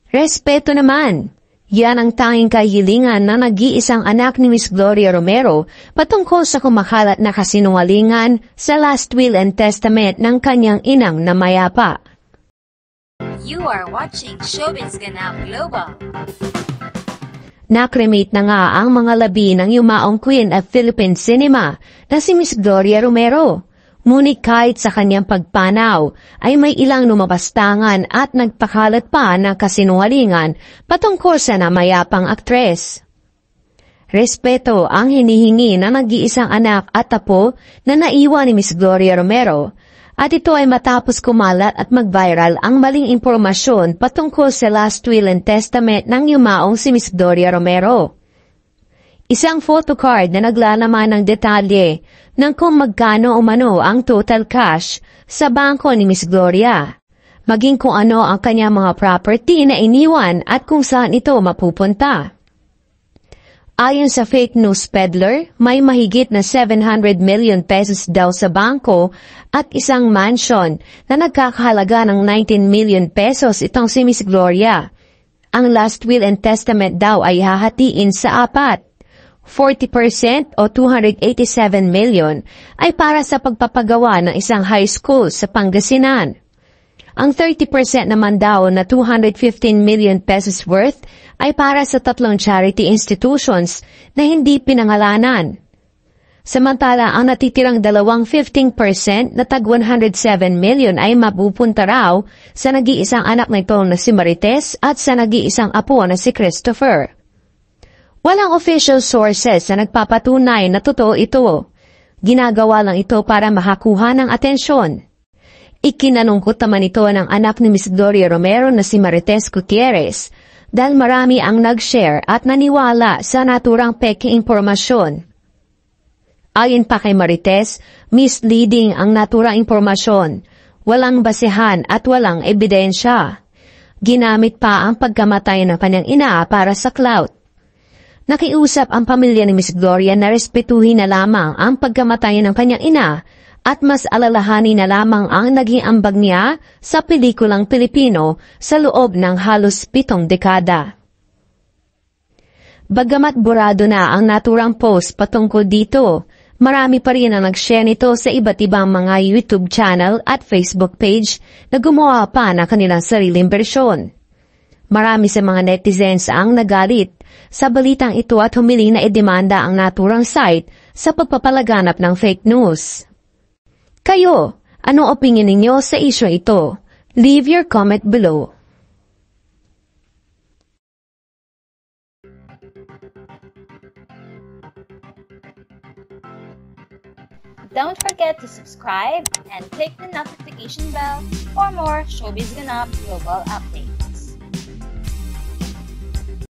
Respeto naman. Yan ang tanging kahilingan ng nag-iisang anak ni Miss Gloria Romero patungkol sa kumakalat na kasinungalingan sa last will and testament ng kanyang inang na mayapa. You are watching Showbiz Ganap Global. Nakremate na nga ang mga labi ng yumaong queen of Philippine cinema na si Miss Gloria Romero. Ngunit kahit sa kanyang pagpanaw ay may ilang lumabastangan at nagpakalat pa ng kasinungalingan patungkol sa namayapang aktres. Respeto ang hinihingi ng nag-iisang anak at apo na naiwan ni Miss Gloria Romero, at ito ay matapos kumalat at mag-viral ang maling impormasyon patungkol sa last will and testament ng yumaong si Miss Gloria Romero. Isang photocard na naglalaman ng detalye ng kung magkano umano ang total cash sa bangko ni Miss Gloria, maging kung ano ang kanyang mga property na iniwan at kung saan ito mapupunta. Ayon sa fake news peddler, may mahigit na 700 million pesos daw sa bangko at isang mansion na nagkakahalaga ng 19 million pesos itong si Miss Gloria. Ang last will and testament daw ay hahatiin sa apat. 40% o 287 million ay para sa pagpapagawa ng isang high school sa Pangasinan. Ang 30% naman daw na 215 million pesos worth ay para sa 3 charity institutions na hindi pinangalanan. Samantala, ang natitirang 15% na tag 107 million ay mapupunta raw sa nag-iisang anak nito na si Marites at sa nag-iisang apo na si Christopher. Walang official sources na nagpapatunay na totoo ito. Ginagawa lang ito para makakuha ng atensyon. Ikinalungkot naman ito ng anak ni Miss Gloria Romero na si Marites Gutierrez dahil marami ang nag-share at naniwala sa naturang peke impormasyon. Ayon pa kay Marites, misleading ang naturang impormasyon, walang basehan at walang ebidensya. Ginamit pa ang pagkamatay ng kanyang ina para sa clout. Nakiusap ang pamilya ni Miss Gloria na respetuhin na lamang ang pagkamatay ng kanyang ina at mas alalahanin na lamang ang naging ambag niya sa pelikulang Pilipino sa loob ng halos 7 dekada. Bagamat burado na ang naturang post patungkol dito, marami pa rin ang nag-share nito sa iba't ibang mga YouTube channel at Facebook page na gumawa pa ng kanilang sariling bersyon. Marami sa mga netizens ang nagalit sa balitang ito at humiling na idemanda ang naturang site sa pagpapalaganap ng fake news. Kayo, anong opinion ninyo sa issue ito? Leave your comment below. Don't forget to subscribe and click the notification bell for more Showbiz Ganap Global updates.